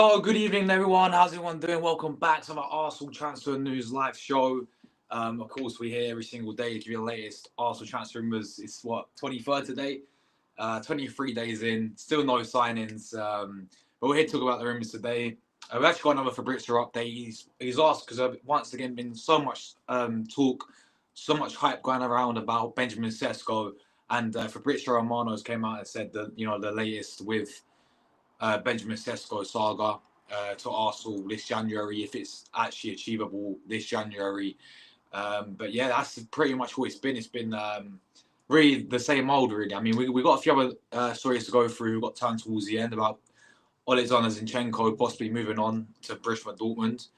So, good evening, everyone. How's everyone doing? Welcome back to our Arsenal Transfer News live show. Of course, we're here every single day to give you the latest Arsenal transfer rumours. It's what, 23rd today? 23 days in, still no signings. But we're here to talk about the rumours today. We've actually got another Fabrizio update. He's asked because once again been so much talk, so much hype going around about Benjamin Sesko, and Fabrizio Romano came out and said that the latest with Benjamin Sesko saga to Arsenal this January, if it's actually achievable this January. But yeah, that's pretty much what it's been. It's been really the same old, really. I mean, we got a few other stories to go through. We've got time towards the end about Alexander Zinchenko possibly moving on to Borussia Dortmund.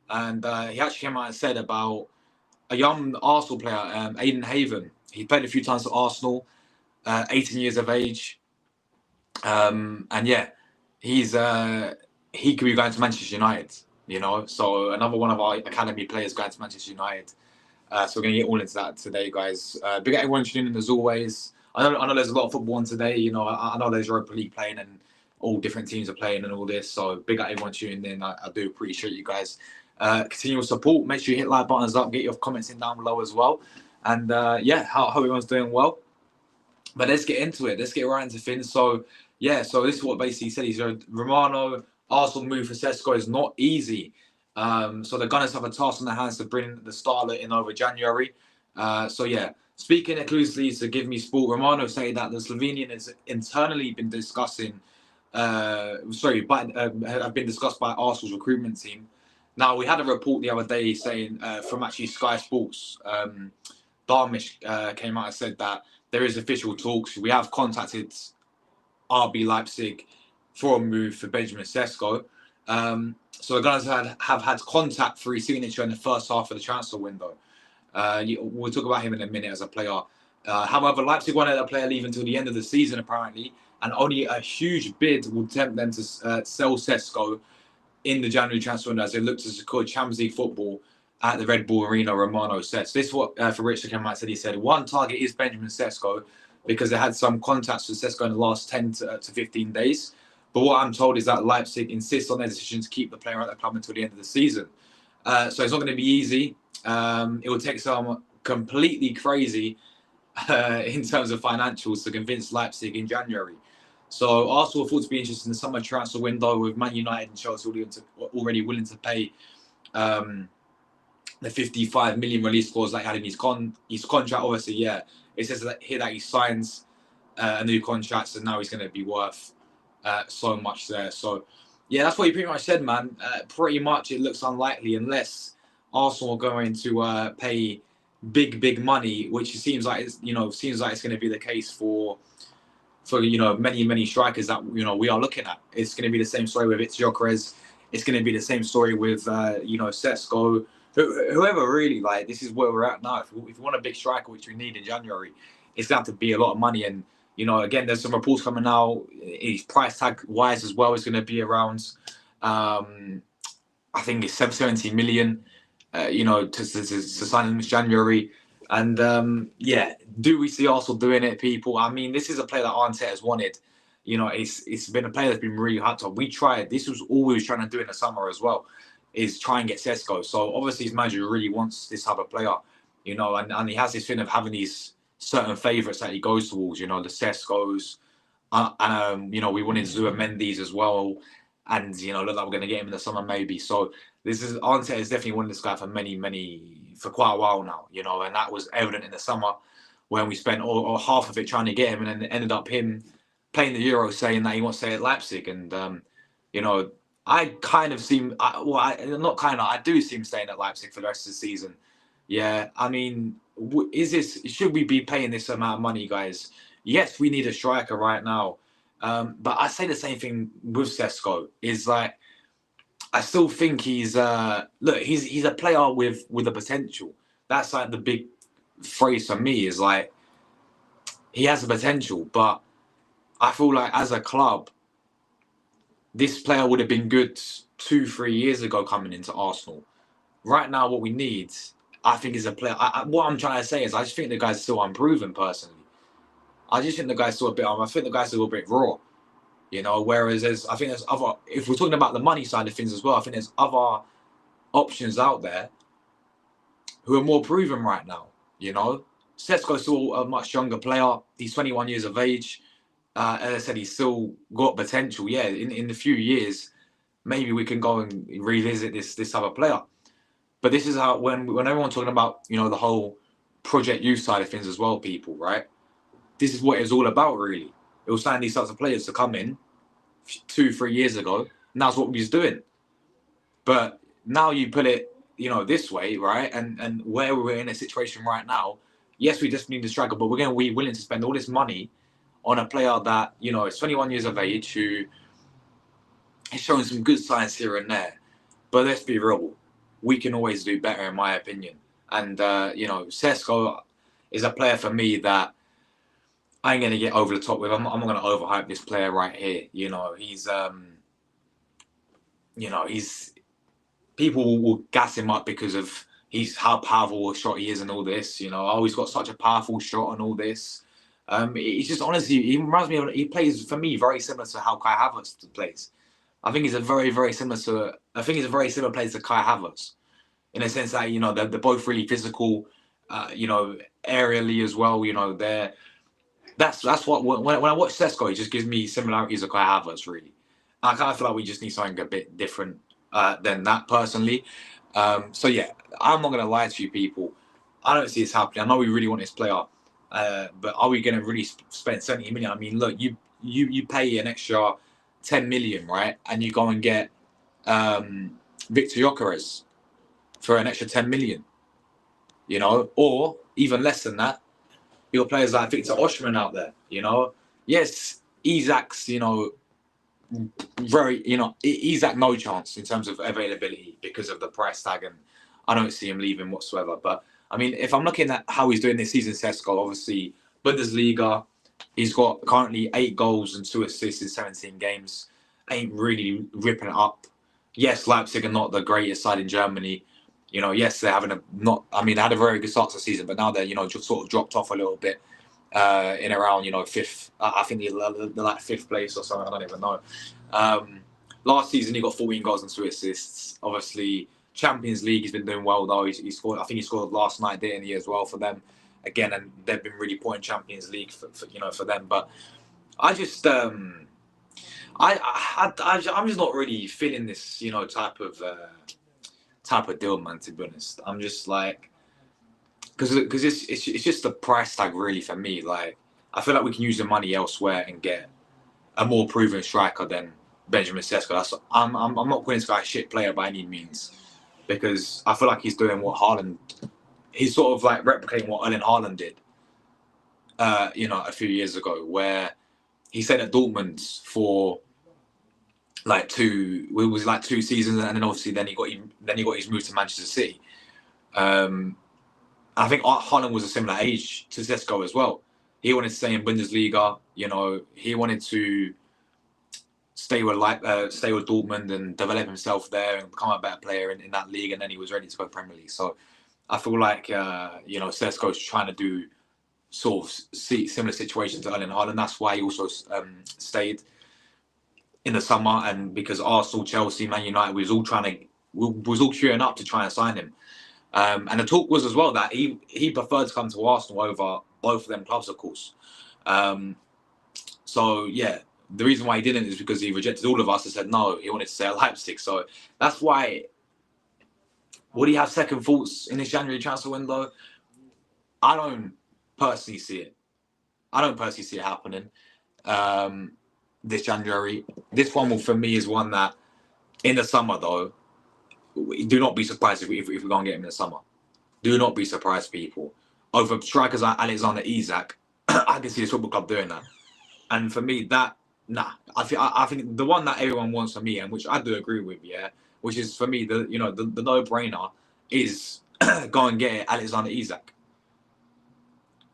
And he actually came out and said about a young Arsenal player, Aiden Haven. He played a few times for Arsenal, 18 years of age. And yeah, he could be going to Manchester United, So another one of our academy players going to Manchester United. So we're going to get all into that today, guys. Big up everyone tuning in as always. I know there's a lot of football on today. I know there's Europa League playing and all different teams are playing and all this. So big up everyone tuning in. I do appreciate you guys. Continue with support. Make sure you hit like buttons up. Get your comments in down below as well. And yeah, hope everyone's doing well. But let's get into it. Let's get right into things. So this is what basically said. He said Romano, Arsenal move for Sesko is not easy. So the Gunners have a task on their hands to bring the starlet in over January. Speaking exclusively to Give Me Sport, Romano said that the Slovenian has internally been discussing, have been discussed by Arsenal's recruitment team. Now, we had a report the other day saying from actually Sky Sports, Darmish came out and said that there is official talks. We have contacted RB Leipzig for a move for Benjamin Sesko. So the Gunners have had contact for his signature in the first half of the transfer window. We'll talk about him in a minute as a player. However, Leipzig wanted a player leave until the end of the season, apparently, and only a huge bid will tempt them to sell Sesko in the January transfer window as they look to secure Champions League football at the Red Bull Arena, Romano said. So this is what Fabrizio came out and said. He said, one target is Benjamin Sesko because they had some contacts with Sesko in the last 10 to 15 days. But what I'm told is that Leipzig insists on their decision to keep the player at the club until the end of the season. So it's not going to be easy. It will take some completely crazy in terms of financials to convince Leipzig in January. So Arsenal thought to be interested in the summer transfer window with Man United and Chelsea already willing to pay the 55 million release clause that he had in his contract. Obviously, yeah, it says here that he signs a new contract, so now he's going to be worth so much there. So, yeah, that's what he pretty much said, man. Pretty much, it looks unlikely unless Arsenal are going to pay big money, which seems like it's going to be the case for many strikers that we are looking at. It's going to be the same story with Gyökeres. It's going to be the same story with Sesko. Whoever really, like, this is where we're at now. If we want a big striker, which we need in January, it's going to have to be a lot of money. And, again, there's some reports coming out. His price tag wise as well is going to be around, I think it's 70 million, to sign in this January. And, do we see Arsenal doing it, people? I mean, this is a player that Arteta has wanted. It's been a player that's been really hard to. We tried. This was all we was trying to do in the summer as well, is try and get Sesko. So obviously his manager really wants this type of player, and he has this thing of having these certain favourites that he goes towards, the Seskos, we wanted Zuma Mendes as well, and look like we're going to get him in the summer maybe. So Arteta is definitely wanted this guy for quite a while now, and that was evident in the summer when we spent all half of it trying to get him, and then it ended up him playing the Euro, saying that he wants to stay at Leipzig, and I do see him staying at Leipzig for the rest of the season. Yeah, I mean, should we be paying this amount of money, guys? Yes, we need a striker right now. But I say the same thing with Sesko. Is like, I still think he's a player with a potential. That's like the big phrase for me, is like, he has the potential, but I feel like as a club, this player would have been good 2-3 years ago coming into Arsenal. Right now, what we need, I think, is a player. What I'm trying to say is, I just think the guy's still unproven, personally. I just think the guy's still I think the guy's still a bit raw. You know, whereas I think there's other. If we're talking about the money side of things as well, I think there's other options out there who are more proven right now. You know, Sesko's still a much younger player. He's 21 years of age. As I said, he's still got potential. Yeah, in a few years, maybe we can go and revisit this other player. But this is how when everyone's talking about, you know, the whole Project Youth side of things as well, people, right? This is what it's all about, really. It was signing these sorts of players to come in 2-3 years ago, and that's what we was doing. But now you put it, you know, this way, right? And where we're in a situation right now, yes, we just need a striker, but we're going to be willing to spend all this money on a player that, you know, is 21 years of age, who is showing some good signs here and there. But let's be real, we can always do better, in my opinion. And, you know, Sesko is a player for me that I ain't going to get over the top with. I'm not going to overhype this player right here. You know, he's people will gas him up because of how powerful a shot he is and all this. You know, oh, he's got such a powerful shot and all this. He's just, honestly, he reminds me of, he plays for me very similar to how Kai Havertz plays. I think he's a very similar player to Kai Havertz, in a sense that, you know, they're both really physical, you know, aerially as well. You know, that's what when I watch Sesko, it just gives me similarities of Kai Havertz, really. And I kind of feel like we just need something a bit different than that, personally. So yeah, I'm not gonna lie to you, people. I don't see this happening. I know we really want this player, but are we gonna really spend 70 million? I mean, look, you pay an extra 10 million, right, and you go and get Victor Gyökeres for an extra 10 million, you know, or even less than that. You got players like Victor Osimhen out there, you know. Yes, Isak's, you know, Isak no chance in terms of availability because of the price tag, and I don't see him leaving whatsoever. But I mean, if I'm looking at how he's doing this season, Sesko, obviously Bundesliga, he's got currently 8 goals and 2 assists in 17 games. Ain't really ripping it up. Yes, Leipzig are not the greatest side in Germany. You know, yes, they're having they had a very good start to the season, but now they're, you know, just sort of dropped off a little bit in around, you know, 5th. I think they're like 5th place or something. I don't even know. Last season, he got 14 goals and 2 assists. Obviously, Champions League, he's been doing well, though. He scored, I think he scored last night, didn't he, as well, for them. Again, and they've been really poor in Champions League for them. But I just, I'm just not really feeling this, you know, type of deal, man. To be honest, I'm just like, because it's just the price tag, really, for me. Like, I feel like we can use the money elsewhere and get a more proven striker than Benjamin Sesko. I'm not calling this guy a shit player by any means, because I feel like he's doing what Haaland. He's sort of like replicating what Erling Haaland did, you know, a few years ago, where he stayed at Dortmund for like 2 seasons, and then obviously then he got his move to Manchester City. I think Haaland was a similar age to Sesko as well. He wanted to stay in Bundesliga. You know, he wanted to stay with Dortmund and develop himself there and become a better player in that league. And then he was ready to go Premier League. So I feel like you know, Sesko's trying to do sort of similar situations to Erling Haaland. That's why he also stayed in the summer, and because Arsenal, Chelsea, Man United was all queuing up to try and sign him. And the talk was as well that he preferred to come to Arsenal over both of them clubs, of course. So yeah, the reason why he didn't is because he rejected all of us and said no, he wanted to stay at Leipzig. So that's why. Would he have second thoughts in this January transfer window? I don't personally see it. I don't personally see it happening this January. This one, for me, is one that in the summer, though, do not be surprised if we go and get him in the summer. Do not be surprised, people. Over strikers like Alexander Isak, I can see this football club doing that. And for me, I think the one that everyone wants for me, and which I do agree with, yeah, which is for me the no-brainer is go and get Alexander Isak.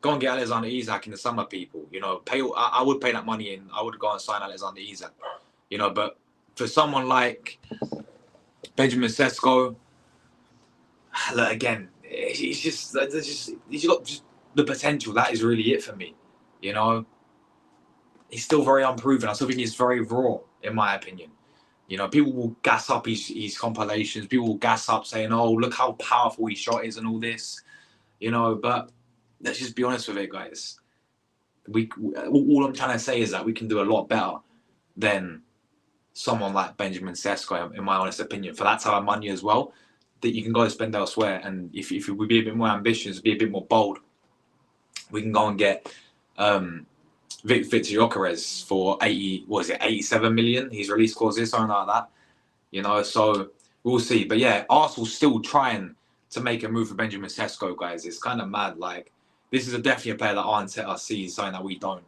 Go and get Alexander Isak in the summer, people. You know, I would pay that money and I would go and sign Alexander Isak. You know, but for someone like Benjamin Sesko, look, again, he's got just the potential. That is really it for me. You know, he's still very unproven. I still think he's very raw, in my opinion. You know, people will gas up his compilations. People will gas up saying, "Oh, look how powerful his shot is," and all this. You know, but let's just be honest with it, guys. All I'm trying to say is that we can do a lot better than someone like Benjamin Sesko, in my honest opinion, for that type of money as well. That you can go and spend elsewhere, and if we be a bit more ambitious, be a bit more bold, we can go and get Victor Gyökeres for 87 million. He's release clauses, something like that. You know, so we'll see. But yeah, Arsenal's still trying to make a move for Benjamin Sesko, guys. It's kind of mad. Like, this is definitely a player that Arteta sees, something that we don't.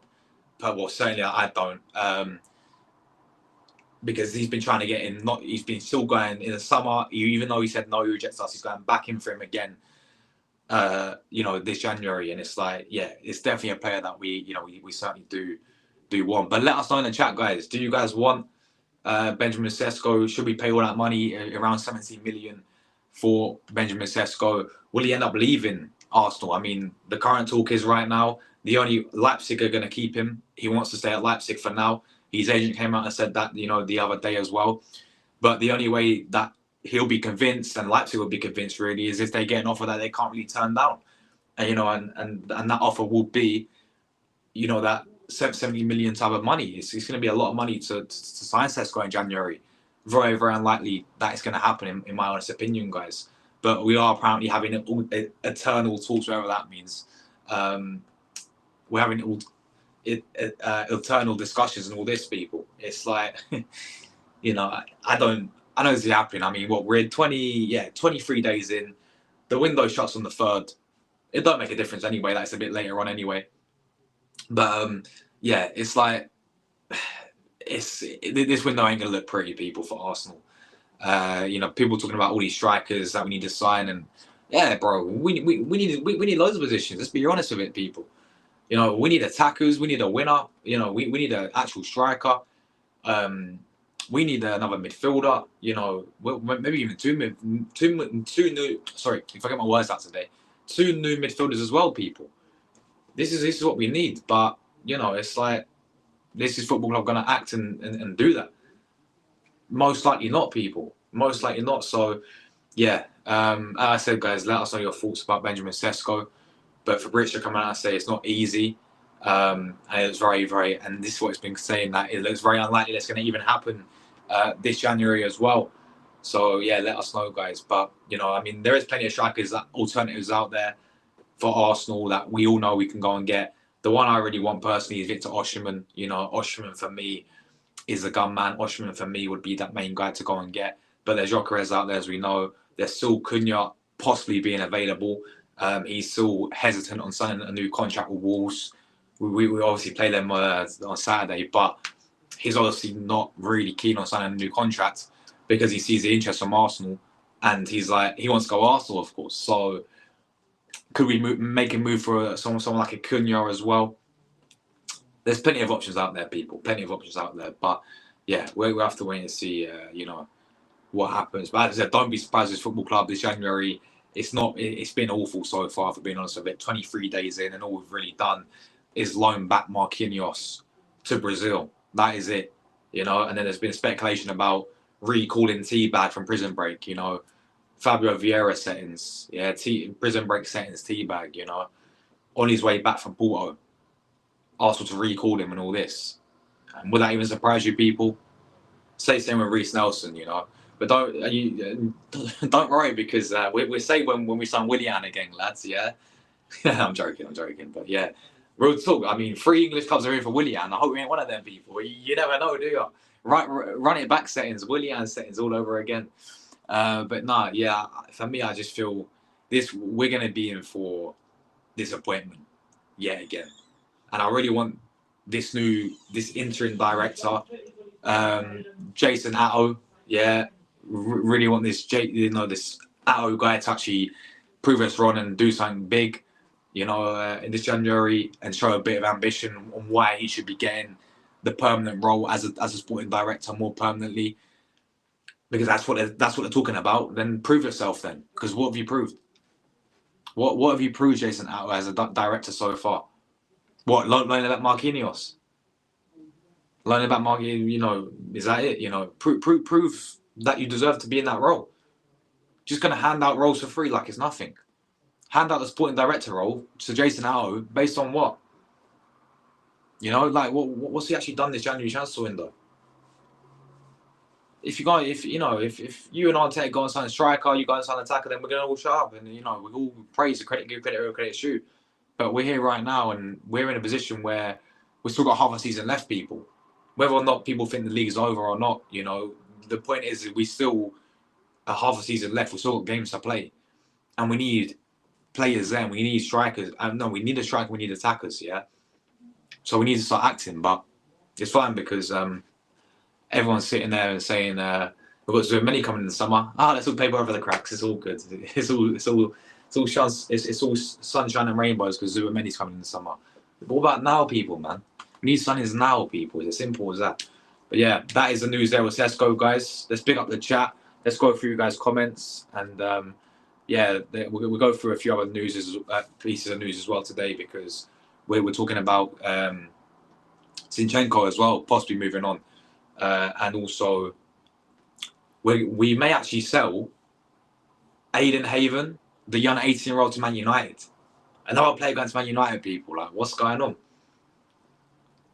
But well, certainly I don't. Because he's been trying to get in. He's been still going in the summer. Even though he said no, he rejects us. He's going back in for him again. You know, this January, and it's like, yeah, it's definitely a player that we certainly do want. But let us know in the chat, guys. Do you guys want Benjamin Sesko? Should we pay all that money, around 17 million, for Benjamin Sesko? Will he end up leaving Arsenal? I mean, the current talk is right now the only Leipzig are going to keep him. He wants to stay at Leipzig for now. His agent came out and said that, you know, the other day as well. But the only way that he'll be convinced, and Leipzig will be convinced, really, is if they get an offer that they can't really turn down. And, you know, and that offer will be, you know, that 70 million type of money. It's going to be a lot of money to sign Sesko in January. Very, very unlikely that it's going to happen, in my honest opinion, guys. But we are apparently having eternal talks, whatever that means. We're having eternal discussions and all this, people. It's like, you know, I know this is happening. I mean, we're 23 days in. The window shuts on the 3rd. It don't make a difference anyway. That's a bit later on anyway. But yeah, it's like, this window ain't gonna look pretty, people, for Arsenal. You know, people talking about all these strikers that we need to sign, and yeah, bro, we need loads of positions. Let's be honest with it, people. You know, we need attackers, we need a winner. You know, we need an actual striker. We need another midfielder. You know, maybe even two new. Sorry, if I get my words out today, 2 new midfielders as well, people. This is what we need. But you know, it's like, this is football club going to act and do that? Most likely not, people. Most likely not. So yeah, as I said, guys, let us know your thoughts about Benjamin Sesko. But Fabrizio coming out and say it's not easy. And it's very, very, and this is what it's been saying, that it looks very unlikely that's going to even happen this January as well. So yeah, let us know, guys. But you know, I mean, there is plenty of strikers, alternatives out there for Arsenal that we all know we can go and get. The one I really want personally is Victor Osimhen. You know, Osimhen for me is a gunman. Osimhen for me would be that main guy to go and get. But there's Gyökeres out there, as we know. There's still Cunha possibly being available. He's still hesitant on signing a new contract with Wolves. We obviously play them on Saturday, but he's obviously not really keen on signing a new contract because he sees the interest from Arsenal, and he's like, he wants to go Arsenal, of course. So could we make a move for someone like a Cunha as well? There's plenty of options out there, people. Plenty of options out there. But yeah, we have to wait and see, you know, what happens. But as I said, don't be surprised this football club this January. It's been awful so far, for being honest with it. 23 days in, and all we've really done is loan back Marquinhos to Brazil. That is it, you know. And then there's been speculation about recalling Teabag from Prison Break, you know. Fabio Vieira settings, yeah, Prison Break settings, Teabag, you know, on his way back from Porto. Arsenal to recall him and all this. And would that even surprise you, people? Say same with Reece Nelson, you know. But don't worry, because we say when we sign Willian again, lads, yeah. I'm joking. But yeah, real talk. I mean, 3 English clubs are in for Willian. I hope we ain't one of them people. You never know, do you? Right, run it back settings, Willian settings all over again. But nah, yeah, for me, I just feel we're going to be in for disappointment yet again. And I really want this interim director, Jason Atto, yeah, really want this Atto guy to actually prove us wrong and do something big, you know, in this January, and show a bit of ambition on why he should be getting the permanent role as a sporting director more permanently, because that's what they're talking about. Then prove yourself, then, because what have you proved? What have you proved, Jason Atto, as a director so far? What, loaning like Marquinhos? Learning about marketing, is that it? Prove that you deserve to be in that role. Just gonna hand out roles for free like it's nothing. Hand out the sporting director role to Jason Howe based on what? What's he actually done this January transfer window? If you you and Arteta go and sign a striker, you go and sign an attacker, then we're gonna all shut up and we all praise the credit, give credit where credit's due. But we're here right now and we're in a position where we've still got half a season left, people. Whether or not people think the league's over or not, the point is we still half a season left. We've still got games to play, and we need players there. We need strikers. No, we need a striker. We need attackers. Yeah. So we need to start acting, but it's fine because everyone's sitting there and saying we've got so many coming in the summer. Let's all paper over the cracks. It's all good. It's all sunshine and rainbows because there are many coming in the summer. But what about now, people, man? We need signings now, people. It's as simple as that. But yeah, that is the news there with Sesko, guys. Let's pick up the chat. Let's go through you guys' comments and we'll go through a few other pieces of news as well today because we're talking about Zinchenko as well, possibly moving on. And also, we may actually sell Aiden Haven, the young 18-year-old, to Man United. Another player going to Man United, people. Like, what's going on?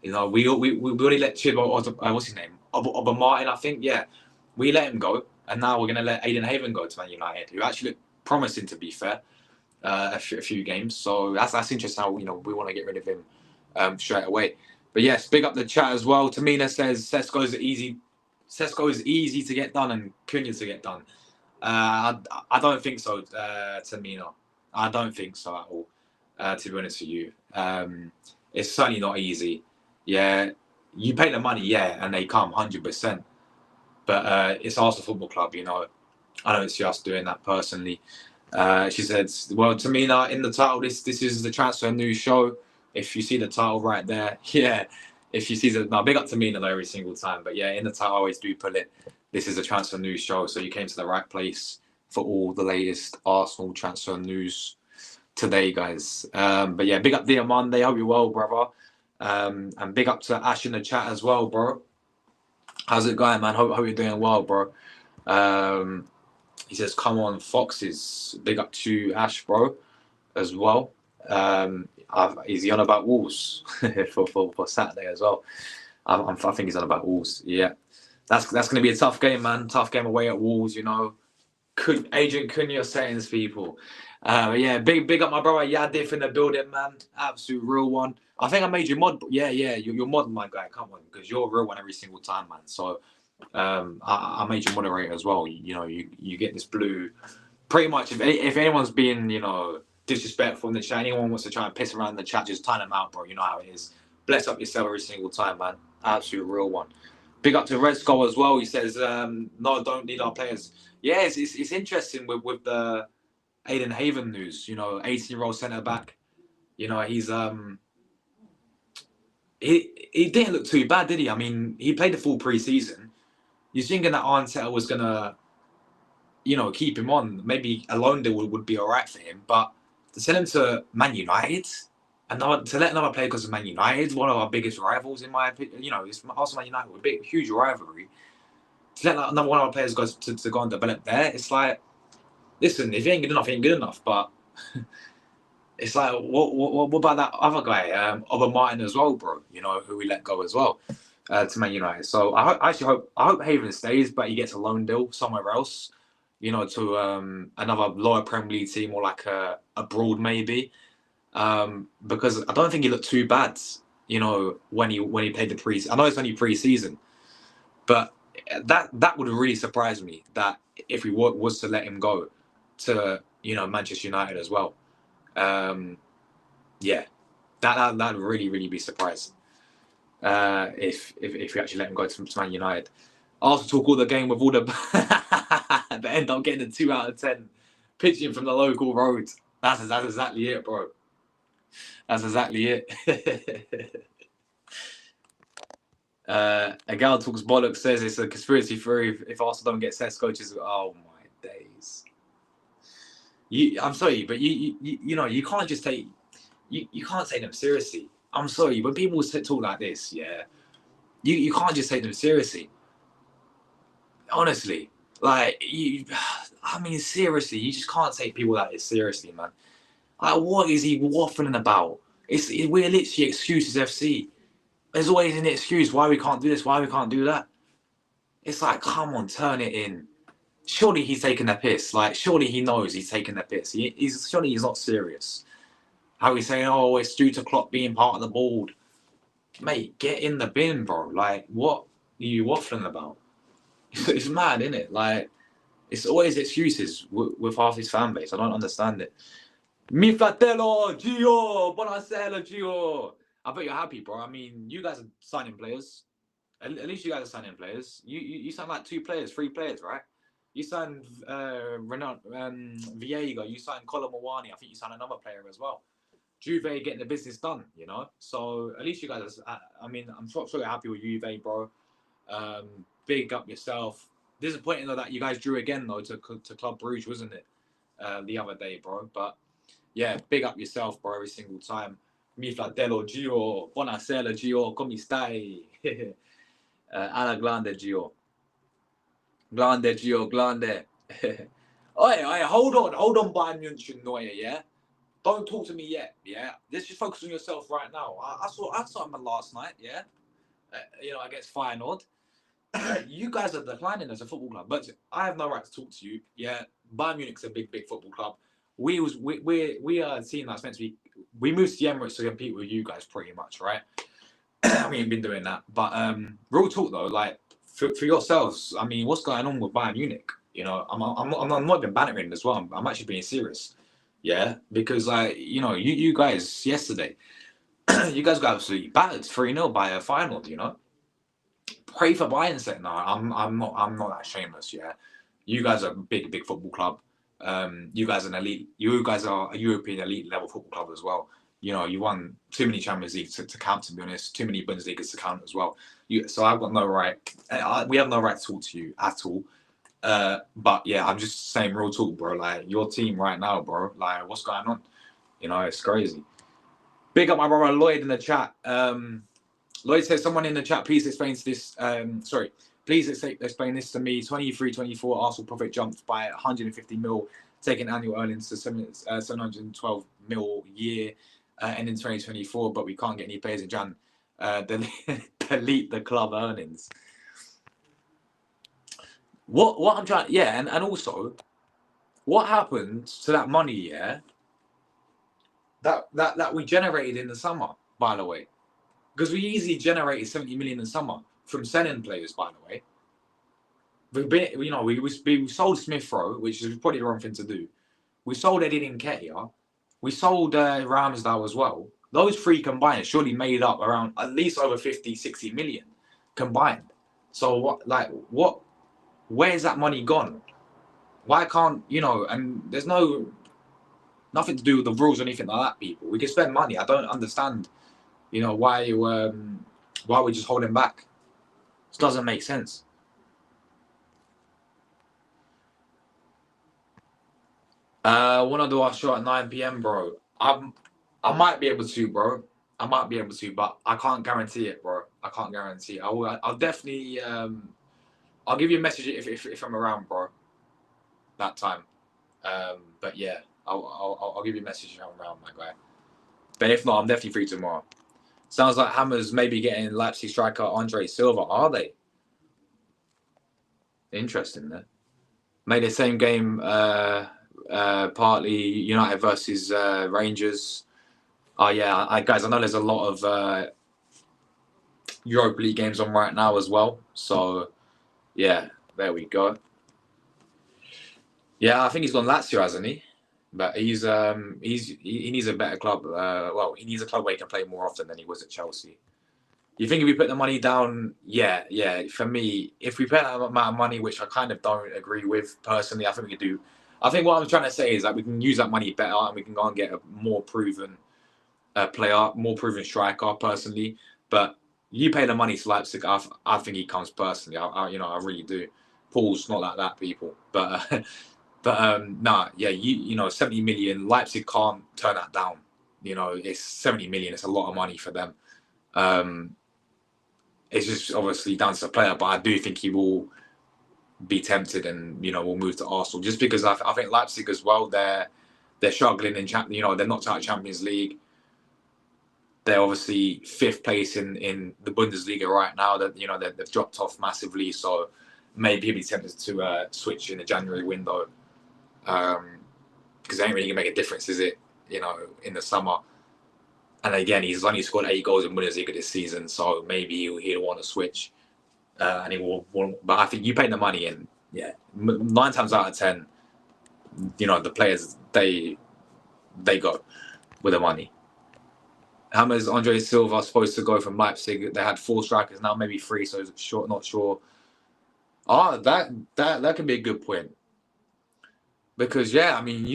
We already let what's his name? Oba Martin, I think. Yeah, we let him go, and now we're going to let Aiden Haven go to Man United, who actually looked promising, to be fair, a few games. So that's interesting. How we want to get rid of him straight away. But yes, big up the chat as well. Tamina says Sesko is easy to get done and Cunha to get done. I don't think so, Tamina. I don't think so at all. To be honest with you, it's certainly not easy. Yeah, you pay the money, yeah, and they come 100%. But it's Arsenal Football Club, I don't see us doing that personally. She said, "Well, Tamina, in the title, this is the transfer news show. If you see the title right there, yeah. If you see big up Tamina though every single time. But yeah, in the title, I always do put it. This is a transfer news show, so you came to the right place for all the latest Arsenal transfer news today, guys. But yeah, big up Diamande. Hope you're well, brother. And big up to Ash in the chat as well, bro. How's it going, man? Hope you're doing well, bro. He says, "Come on, Foxes." Big up to Ash, bro, as well. Is he on about Wolves for Saturday as well? I think he's on about Wolves. Yeah, that's going to be a tough game, man. Tough game away at Wolves. Agent Cunha settings, people. Yeah, big up my brother Yadif in the building, man. Absolute real one. I think I made you mod. Yeah, you're mod, my guy. Come on, because you're a real one every single time, man. So I made you moderator as well. You get this blue. Pretty much, if anyone's being disrespectful in the chat, anyone wants to try and piss around in the chat, just time them out, bro. You know how it is. Bless up yourself every single time, man. Absolute real one. Big up to Red Skull as well. He says, "No, don't need our players." Yeah, it's interesting with the Aiden Haven news. 18-year-old centre back. He's he didn't look too bad, did he? I mean, he played the full pre-season. You're thinking that Arteta was gonna, keep him on. Maybe a loan deal would be all right for him, but to sell him to Man United and to let another player go to Man United, one of our biggest rivals, in my opinion, it's Arsenal Man United, a big, huge rivalry. To let another one of our players go to go and develop there, it's like, listen, if he ain't good enough, he ain't good enough. But it's like, what about that other guy, Oba Martin as well, bro? Who we let go as well to Man United. So I hope Haven stays, but he gets a loan deal somewhere else. To another lower Premier League team or like abroad maybe, because I don't think he looked too bad. When he played the pre-season. I know it's only pre-season, but that would really surprise me. That if we was to let him go to Manchester United as well, yeah, that would really be surprised if we actually let him go to Man United. Arsenal took all the game with all the but end up getting a 2 out of 10 pitching from the local road. That's exactly it, bro. That's exactly it. A gal talks bollocks says it's a conspiracy theory if Arsenal don't get Sesko. Oh my days. I'm sorry, but you can't just you can't take them seriously. I'm sorry, when people talk like this, yeah, You can't just take them seriously. Honestly, like I mean, seriously, you just can't take people like this seriously, man. Like, what is he waffling about? We're literally excuses FC. There's always an excuse why we can't do this, why we can't do that. It's like, come on, turn it in. Surely he's taking a piss. Like, surely he knows he's taking a piss. Surely he's not serious. How he's saying, oh, it's due to Klopp being part of the board. Mate, get in the bin, bro. Like, what are you waffling about? It's mad, isn't it? Like, it's always excuses with half his fan base. I don't understand it. Mi fratello, Gio, buonasera, Gio. I bet you're happy, bro. I mean, you guys are signing players. At least you guys are signing players. You signed like 2 players, 3 players, right? You signed Renato Viega. You signed Colomawani. I think you signed another player as well. Juve getting the business done, you know. So at least you guys. I mean, I'm sure you're happy with Juve, bro. Big up yourself. Disappointing though that you guys drew again though to Club Brugge, wasn't it? The other day, bro. But yeah, big up yourself, bro. Every single time. Mi fratello Gio, buonasera Gio, come stai? Alla grande Gio. Grande Gio, grande. Oi, hold on, Bayern Munich, Neuer, yeah? Don't talk to me yet, yeah? Let's just focus on yourself right now. I saw him last night, yeah? Against Feyenoord. You guys are declining as a football club, but I have no right to talk to you, yeah? Bayern Munich's a big football club. We are a team that's meant to be. We moved to the Emirates to compete with you guys, pretty much, right? We ain't been doing that, but real talk though, like for yourselves, I mean, what's going on with Bayern Munich? You know, I'm not even bantering as well. I'm actually being serious, yeah, because like you guys yesterday, you guys got absolutely battered 3-0 by a final. You know, pray for Bayern. Said no, I'm not that shameless, yeah. You guys are a big football club. You guys are an elite. You guys are a European elite level football club as well. You know, you won too many Champions Leagues to count. To be honest, too many Bundesligas to count as well. So I've got no right. We have no right to talk to you at all. But yeah, I'm just saying real talk, bro. Like your team right now, bro. Like what's going on? You know, it's crazy. Big up my brother Lloyd in the chat. Lloyd says, someone in the chat, please explain this. Please explain this to me. 23-24, Arsenal profit jumped by 150 mil, taking annual earnings to 712 mil a year, and in 2024, but we can't get any players in Jan. Delete the club earnings. What I'm trying, yeah, and also, what happened to that money, yeah, that we generated in the summer, by the way? Because we easily generated 70 million in the summer from selling players, by the way. We sold Smith Rowe, which is probably the wrong thing to do. We sold Eddie Nketiah. We sold Ramsdale as well. Those 3 combined surely made up around at least over 50, 60 million combined. So where's that money gone? Why can't, and there's nothing to do with the rules or anything like that, people. We can spend money. I don't understand, why we're just holding back. This doesn't make sense. Want to do our show at 9 p.m, bro? I might be able to, bro. I might be able to, but I can't guarantee it, bro. I can't guarantee it. I'll definitely. I'll give you a message if I'm around, bro. That time. But yeah, I'll give you a message if I'm around, my guy. But if not, I'm definitely free tomorrow. Sounds like Hammers maybe getting Leipzig striker Andre Silva. Are they? Interesting, there. Made the same game. Partly United versus Rangers. Oh yeah, guys, I know there's a lot of Europa League games on right now as well. So yeah, there we go. Yeah, I think he's gone Lazio, hasn't he? But he needs a better club. He needs a club where he can play more often than he was at Chelsea. You think if we put the money down, yeah. For me, if we put that amount of money, which I kind of don't agree with personally, I think we could do. I think what I'm trying to say is that we can use that money better and we can go and get a more proven player, more proven striker personally. But you pay the money to Leipzig, I think he comes personally. I really do. Paul's not like that, people. But yeah, 70 million. Leipzig can't turn that down. It's 70 million. It's a lot of money for them. It's just obviously down to the player, but I do think he will be tempted and will move to Arsenal just because I think Leipzig as well. They're struggling in they're knocked out of Champions League. They're obviously fifth place in the Bundesliga right now. That they've dropped off massively, so maybe he'll be tempted to switch in the January window because it ain't really gonna make a difference, is it? In the summer. And again, he's only scored 8 goals in Bundesliga this season, so maybe he'll want to switch. And he will. But I think you pay the money, and 9 times out of 10, the players they go with the money. Hammers Andre Silva supposed to go from Leipzig. They had 4 strikers, now maybe 3, so short, not sure. That can be a good point. Because you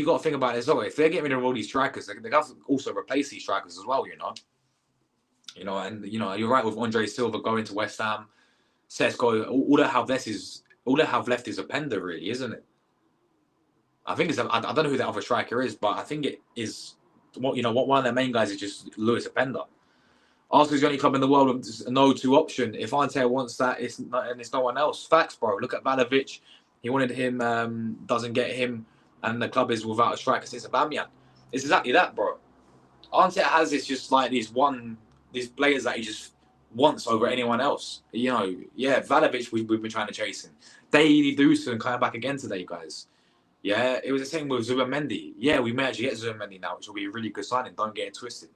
got to think about it as well. If they're getting rid of all these strikers, they got to also replace these strikers as well. And you're right with Andre Silva going to West Ham, Sesko. All they have left is a Openda, really, isn't it? I think I don't know who the other striker is, but I think it is. One of their main guys is just Lewis Openda. Arsenal's the only club in the world with no 2 option. If Ante wants that, it's no one else. Facts, bro. Look at Vlahovic. He wanted him, doesn't get him, and the club is without a striker since Aubameyang. It's exactly that, bro. Ante has this just like these players that he just wants over anyone else. Vlahovic, we've been trying to chase him. Daily Dawson coming back again today, guys. Yeah, it was the same with Zubimendi. Yeah, we may actually get Zubimendi now, which will be a really good signing. Don't get it twisted.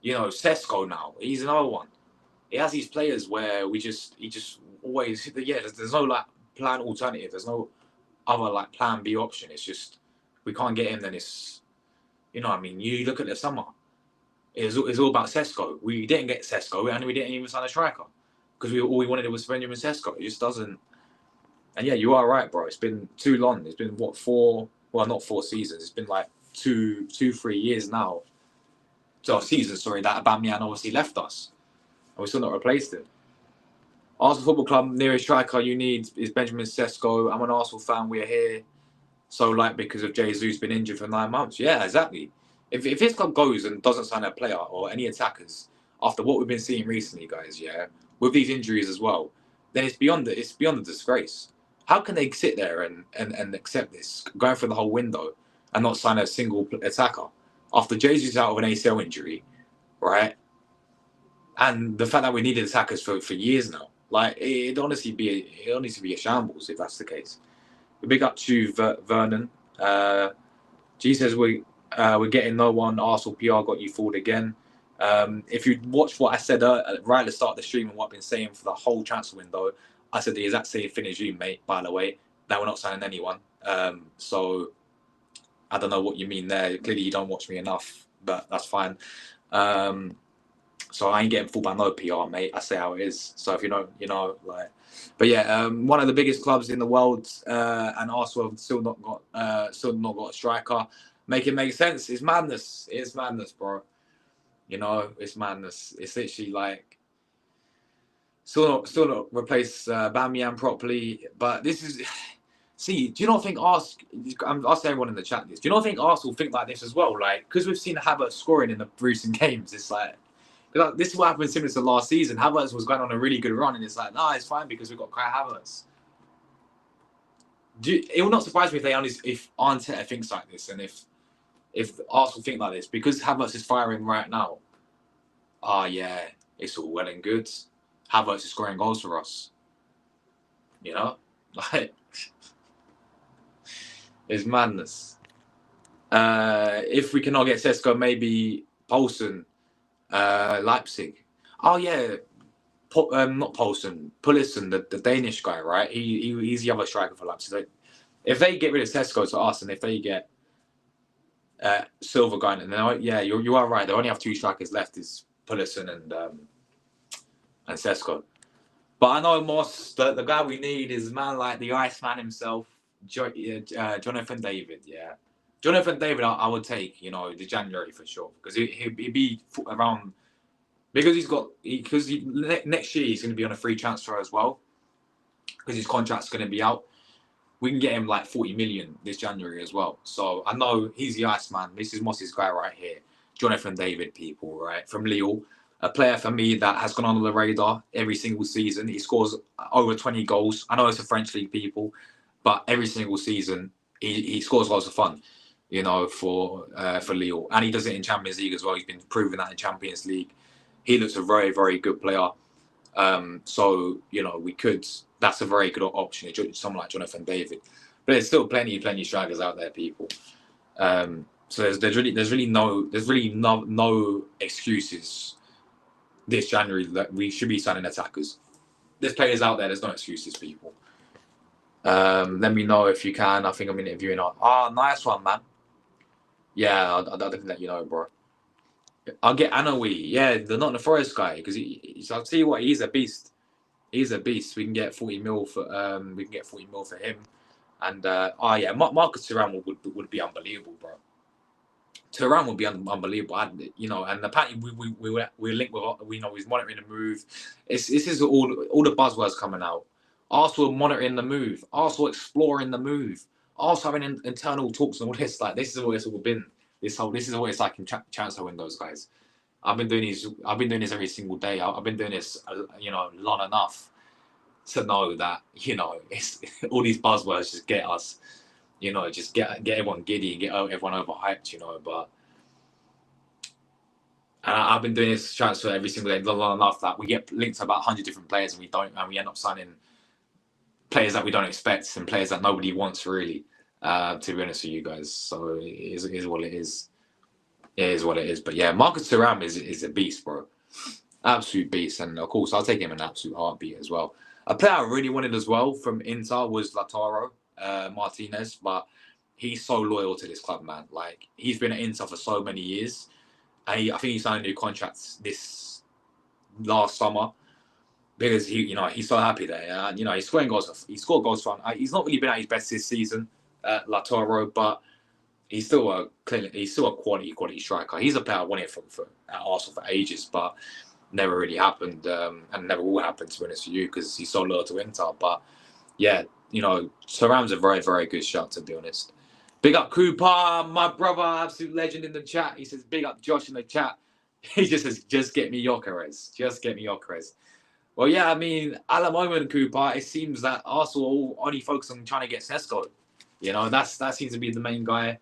Sesko now, he's another one. He has these players where he just always there's no like plan alternative. There's no other like plan B option. It's just we can't get him. Then it's you look at the summer. It's all about Sesko. We didn't get Sesko, and we didn't even sign a striker because all we wanted was Benjamin Sesko. It just doesn't. And you are right, bro. It's been too long. It's been what 4? Well, not 4 seasons. It's been like 3 years now. So seasons, sorry, that Aubameyang obviously left us, and we're still not replaced him. Arsenal Football Club, nearest striker you need is Benjamin Sesko. I'm an Arsenal fan. We're here. So because of Jesus been injured for 9 months. Yeah, exactly. If his club goes and doesn't sign a player or any attackers after what we've been seeing recently, guys, with these injuries as well, then it's beyond a disgrace. How can they sit there and accept this, going through the whole window and not sign a single attacker after Jesus is out of an ACL injury, right? And the fact that we needed attackers for years now, like it'd honestly be a shambles if that's the case. Big up to Vernon. G says we're getting no one. Arsenal PR got you fooled again. If you watch what I said right at the start of the stream and what I've been saying for the whole transfer window, I said the exact same thing as you, mate, by the way, that we're not signing anyone. So I don't know what you mean there. Clearly you don't watch me enough, but that's fine. So I ain't getting fooled by no PR, mate. I say how it is. So if but one of the biggest clubs in the world, and Arsenal have still not got a striker. Make it make sense. It's madness. It's madness, bro. It's madness. It's literally like still not replace Aubameyang properly. But this is. See, do you not think I'm asking everyone in the chat this. Do you not think Arsenal think like this as well? Like, because we've seen Havertz scoring in the recent games, it's like this is what happened similar to last season. Havertz was going on a really good run, and it's like, it's fine because we've got Kai Havertz. It will not surprise me if Arteta thinks like this, and if Arsenal think like this, because Havertz is firing right now. It's all well and good. Havertz is scoring goals for us. It's madness. If we cannot get Sesko, maybe Poulsen, Leipzig. Not Poulsen, Pulisic, the Danish guy, right? He's the other striker for Leipzig. So if they get rid of Sesko to us, and if they get Silva going, and then you are right. They only have 2 strikers left: is Pulisic and Sesko. But I know Moss, the guy we need is man like the Iceman himself, Jonathan David. Yeah, Jonathan David, I would take. The January for sure, because he'd be around. Because next year he's going to be on a free transfer as well, because his contract's going to be out. We can get him like 40 million this January as well. So I know he's the Iceman. This is Moss's guy right here, Jonathan David, people, right, from Lille. A player for me that has gone under the radar every single season. He scores over 20 goals. I know it's a French league, people, but every single season he scores lots of fun, you know, for Lille, and he does it in Champions League as well. He's been proving that in Champions League. He looks a very, very good player. So you know, that's a very good option. Someone like Jonathan David, but there's still plenty of strikers out there, people. So there's really no excuses this January that we should be signing attackers. There's players out there. There's no excuses, people. Let me know if you can. I think I'm interviewing on. Nice one, man. Yeah, I'll definitely let you know, bro. I'll get Anawi. Yeah, the Nottingham Forest guy, because I'll tell you what, he's a beast. He's a beast. We can get 40 mil for him. And yeah, Marcus Thuram would be unbelievable, bro. Thuram would be unbelievable, you know. And apparently we linked with, you know, he's monitoring the move. This is all the buzzwords coming out. Arsenal monitoring the move. Arsenal exploring the move. Arsenal having internal talks and all this. Like, this is what it's all been. This is what it's like in transfer windows, guys. I've been doing this every single day. I've been doing this, you know, long enough to know that, you know, it's all these buzzwords just get us, you know, just get everyone giddy and get everyone overhyped, you know. But I've been doing this transfer every single day long enough that we get linked to about 100 different players and we end up signing players that we don't expect and players that nobody wants, really. To be honest with you guys, so it is what it is. It is what it is. But yeah, Marcus Thuram is a beast, bro. Absolute beast. And of course, I'll take him in an absolute heartbeat as well. A player I really wanted as well from Inter was Lautaro Martinez, but he's so loyal to this club, man. Like, he's been at Inter for so many years. And I think he signed a new contract this last summer because he's so happy there. And, you know, he's scoring goals. He scored goals for. He's not really been at his best this season, Lautaro, but he's still a quality striker. He's a player I wanted for at Arsenal for ages, but never really happened, and never will happen, to be honest with you, because he's so loyal to Inter. But yeah, you know, Thuram's a very, very good shot, to be honest. Big up Cooper, my brother, absolute legend in the chat. He says, big up Josh in the chat. He just says, just get me Gyökeres. Just get me Gyökeres. Well, yeah, I mean, at the moment, Cooper, it seems that Arsenal only focus on trying to get Sesko. You know, that seems to be the main guy.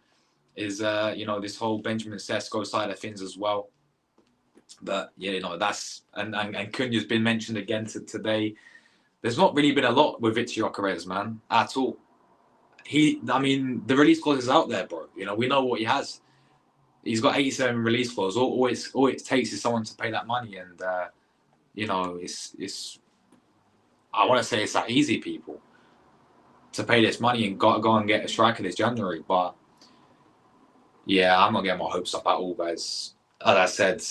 Is you know, this whole Benjamin Sesko side of things as well. But yeah, you know, that's and Cunha's been mentioned again today. There's not really been a lot with Fabrizio Romano, man, at all. I mean, the release clause is out there, bro. You know, we know what he has. He's got 87 release clause. All it takes is someone to pay that money, and you know, it's. I want to say it's that easy, people, to pay this money and go and get a striker this January, but. Yeah, I'm not getting my hopes up at all, guys. As I said,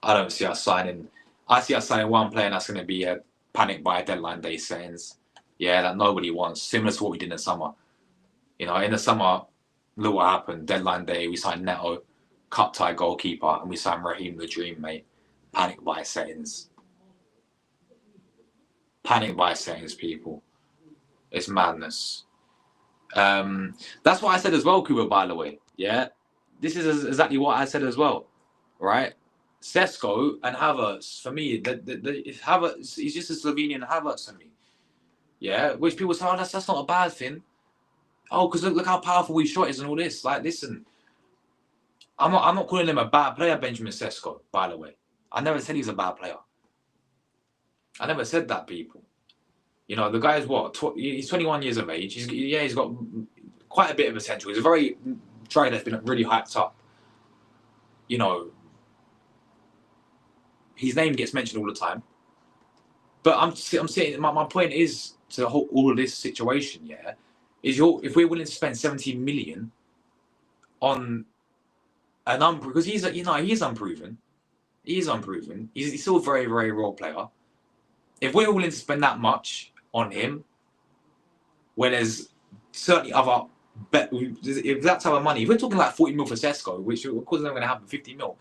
I don't see us signing. I see us signing one player, and that's going to be a panic buy deadline day settings. Yeah, that nobody wants. Similar to what we did in the summer. You know, in the summer, look what happened. Deadline day, we signed Neto, cup tie goalkeeper, and we signed Raheem the Dream, mate. Panic buy settings. Panic buy settings, people. It's madness. That's what I said as well, Kuba, by the way. Yeah. This is exactly what I said as well, right? Sesko and Havertz, for me, Havertz, he's just a Slovenian Havertz for me. Yeah, which people say, oh, that's not a bad thing. Oh, because look how powerful his shot is and all this. Like, listen, I'm not calling him a bad player, Benjamin Sesko, by the way. I never said he's a bad player. I never said that, people. You know, the guy is what? He's 21 years of age. He's got quite a bit of potential. He's a very striker that's been really hyped up. You know, his name gets mentioned all the time. But I'm saying my point is to all of this situation, yeah, is if we're willing to spend 17 million on an because he's unproven. He's unproven. He's still a very, very raw player. If we're willing to spend that much on him, when there's certainly other if that type of money, if we're talking like 40 mil for Sesko, which of course is not going to happen, 50 mil,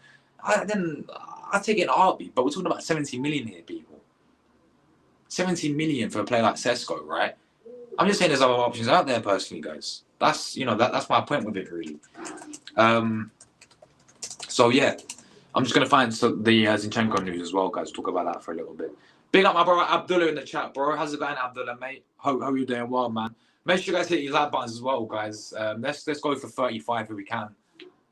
then I take it in a heartbeat. But we're talking about 17 million here, people. 17 million for a player like Sesko, right? I'm just saying there's other options out there, personally, guys. That's that's my point with it, really. So yeah, I'm just gonna find the Zinchenko news as well, guys. Talk about that for a little bit. Big up my brother Abdullah in the chat, bro. How's it going, Abdullah, mate? Hope you're doing well, man. Make sure you guys hit your like buttons as well, guys. Let's go for 35 if we can.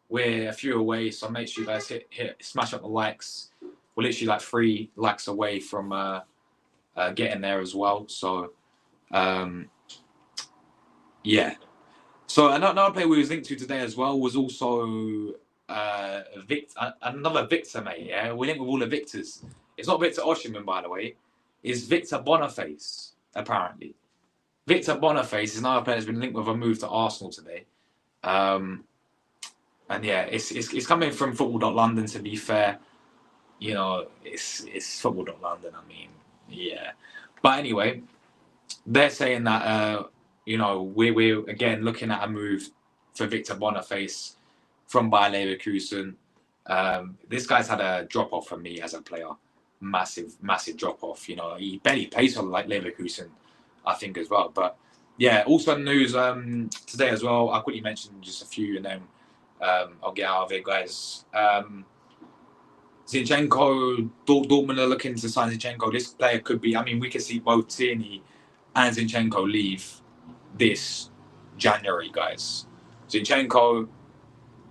We're a few away, so make sure you guys smash up the likes. We're literally like 3 likes away from getting there as well. So yeah. So another player we was linked to today as well was also another Victor, mate. Yeah, we're linked with all the Victors. It's not Victor Osimhen, by the way. It's Victor Boniface, apparently. Victor Boniface is another player that's been linked with a move to Arsenal today. And yeah, it's coming from Football.London, to be fair. You know, it's Football.London, I mean, yeah. But anyway, they're saying that, you know, we're again looking at a move for Victor Boniface from Bayer Leverkusen. This guy's had a drop off for me as a player, massive drop off. You know, he barely plays for like Leverkusen, I think as well. But yeah, also news today as well. I'll quickly mention just a few, and then I'll get out of it, guys. Zinchenko, Dortmund are looking to sign Zinchenko. This player could be. I mean, we could see both Tierney and Zinchenko leave this January, guys. Zinchenko,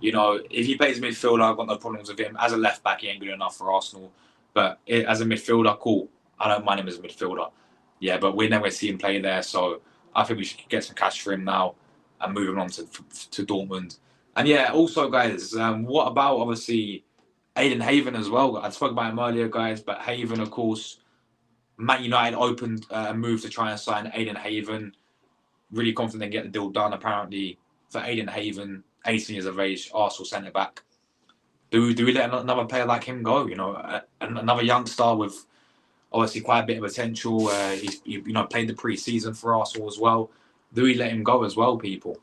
you know, if he plays midfielder, I've got no problems with him. As a left back, he ain't good enough for Arsenal. But as a midfielder, cool. I don't mind him as a midfielder. Yeah, but we're never see him play there. So I think we should get some cash for him now and move him on to Dortmund. And yeah, also, guys, what about obviously Aiden Haven as well? I spoke about him earlier, guys, but Haven, of course, Man United opened a move to try and sign Aiden Haven. Really confident they get the deal done, apparently, for Aiden Haven, 18 years of age, Arsenal centre back. Do we let another player like him go? You know, another young star with obviously quite a bit of potential. He's played the pre-season for Arsenal as well. Do we let him go as well, people?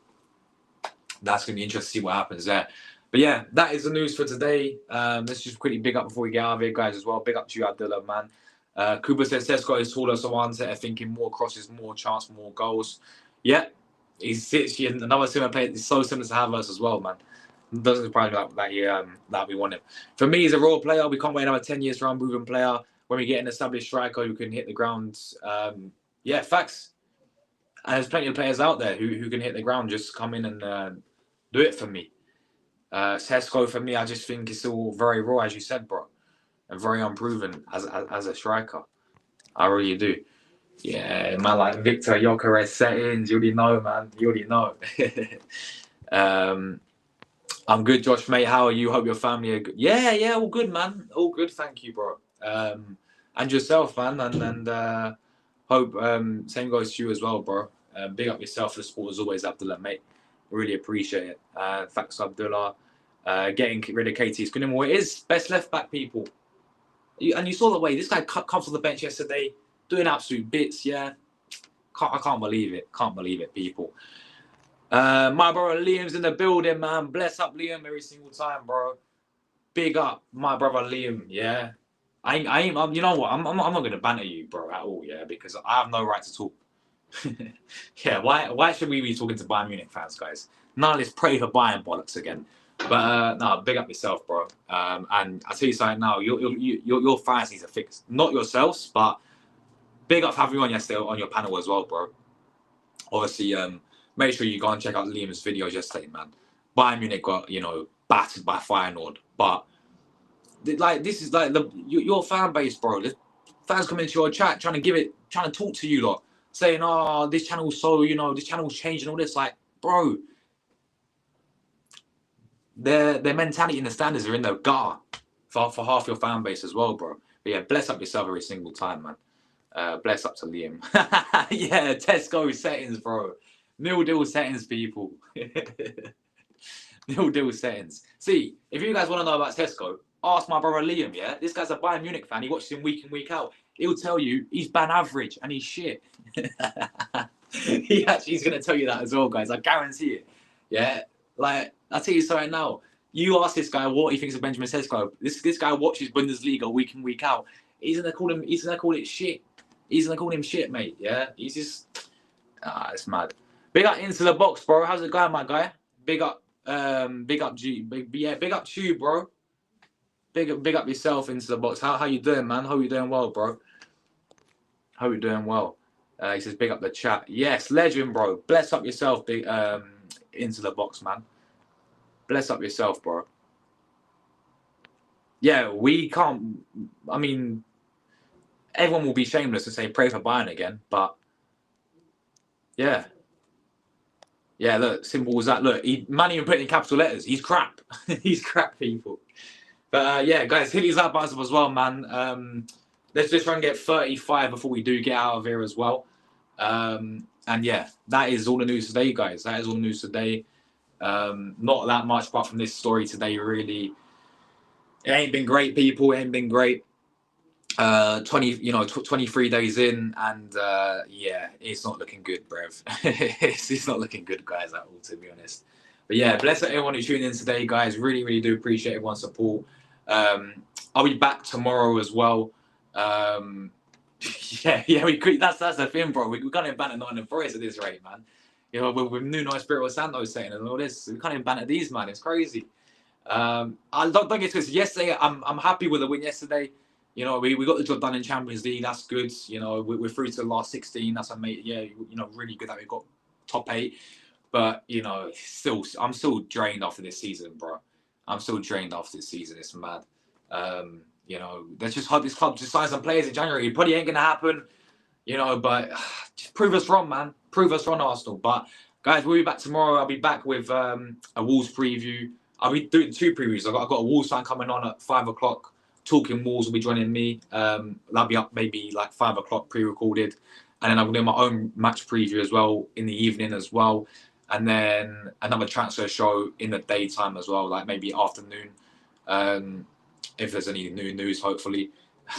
That's going to be interesting to see what happens there. But yeah, that is the news for today. Let's just quickly big up before we get out of here, guys, as well. Big up to you, Abdullah, man. Kuba says Sesko is taller, so one set thinking more crosses, more chance, more goals. Yeah, he's another similar player. He's so similar to Havertz as well, man. Doesn't surprise me that we want him. For me, he's a raw player. We can't wait another 10 years for a moving player. When we get an established striker who can hit the ground, yeah, facts. And there's plenty of players out there who can hit the ground. Just come in and do it for me. Sesko, for me, I just think it's all very raw, as you said, bro, and very unproven as a striker. I really do. Yeah, man, like Victor Gyökeres settings. You already know, man. You already know. I'm good, Josh, mate. How are you? Hope your family are good. Yeah, all good, man. All good, thank you, bro. And yourself, man. And hope same goes to you as well, bro. Big up yourself for the sport as always, Abdullah, mate. Really appreciate it. Thanks, Abdullah. Getting rid of KT Skinnermore. It is best left back, people. And you saw the way this guy comes on the bench yesterday, doing absolute bits. Yeah, I can't believe it. Can't believe it, people. My brother Liam's in the building, man. Bless up Liam every single time, bro. Big up my brother Liam. Yeah, I ain't. You know what? I'm not gonna banter you, bro, at all. Yeah, because I have no right to talk. Yeah, why should we be talking to Bayern Munich fans, guys? None of this pray for Bayern bollocks again. But no, big up yourself, bro. And I'll tell you something now. Your fans need to fix, not yourselves, but big up having you on yesterday on your panel as well, bro. Obviously, make sure you go and check out Liam's videos yesterday, man. Bayern Munich got battered by Feyenoord, but like this is like your fan base, bro. The fans come into your chat trying to talk to you lot, saying, "Oh, this channel's this channel's changing all this." Like, bro, their mentality and the standards are in the gutter for half your fan base as well, bro. But yeah, bless up yourself every single time, man. Bless up to Liam. Yeah, Tesco settings, bro. Nil deal settings, people. Nil deal settings. See, if you guys want to know about Sesko, ask my brother Liam, yeah? This guy's a Bayern Munich fan. He watches him week in, week out. He'll tell you he's ban average and he's shit. He's going to tell you that as well, guys. I guarantee it. Yeah? Like, I'll tell you something now. You ask this guy what he thinks of Benjamin Sesko. This guy watches Bundesliga week in, week out. He's going to call it shit. He's going to call him shit, mate. Yeah? He's just... it's mad. Big up into the box, bro. How's it going, my guy? Big up. Big up to you, bro. big up yourself into the box. How you doing, man? Hope you doing well, bro. Hope you're doing well. He says, big up the chat. Yes, legend, bro. Bless up yourself, big into the box, man. Bless up yourself, bro. Yeah, we can't. I mean, everyone will be shameless and say pray for Bayern again, but yeah. Yeah, look, simple as that. Look, Manny even put it in capital letters. He's crap. He's crap, people. But yeah, guys, hit these up buttons up as well, man. Let's just try and get 35 before we do get out of here as well. And yeah, that is all the news today, guys. That is all the news today. Not that much apart from this story today, really. It ain't been great, people. It ain't been great. 23 days in, and yeah, it's not looking good, bruv. it's not looking good, guys, at all, to be honest. But yeah, bless everyone who tuned in today, guys. Really, really do appreciate everyone's support. I'll be back tomorrow as well. Yeah, we could. That's the thing, bro. We can't even banter Nottingham Forest at this rate, man. You know, with Nuno Espirito Santo saying and all this, we can't even banter these, man. It's crazy. I don't get twisted. Yesterday, I'm happy with the win yesterday. You know, we got the job done in Champions League. That's good. You know, we're through to the last 16. That's amazing. Yeah, you know, really good that we got top 8. But you know, I'm still drained after this season, bro. I'm still drained after this season. It's mad. You know, let's just hope this club just sign some players in January. It probably ain't gonna happen. You know, but just prove us wrong, man. Prove us wrong, Arsenal. But guys, we'll be back tomorrow. I'll be back with a Wolves preview. I'll be doing 2 previews. I've got a Wolves fan coming on at 5 o'clock. Talking Wolves will be joining me. That'll be up maybe like 5 o'clock pre-recorded. And then I'm doing my own match preview as well in the evening as well. And then another transfer show in the daytime as well, like maybe afternoon. If there's any new news, hopefully.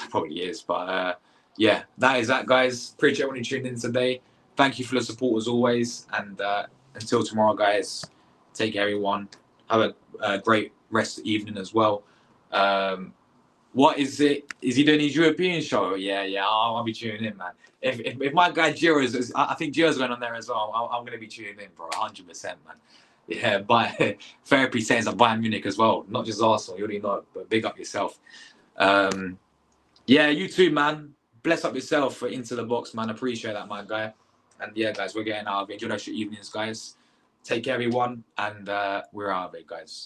Probably is. But yeah, that is that, guys. Appreciate everyone who tuned in today. Thank you for the support as always. And until tomorrow, guys, take care, everyone. Have a great rest of the evening as well. What is it? Is he doing his European show? Yeah. I'll be tuning in, man. If my guy Giro's, I think Giro's going on there as well. I'm going to be tuning in, bro. 100%, man. Yeah, but therapy sessions at Bayern Munich as well. Not just Arsenal, you already know. But big up yourself. Yeah, you too, man. Bless up yourself for Into the Box, man. Appreciate that, my guy. And yeah, guys, we're getting out of it. Enjoy your evenings, guys. Take care, everyone. And we're out of it, guys.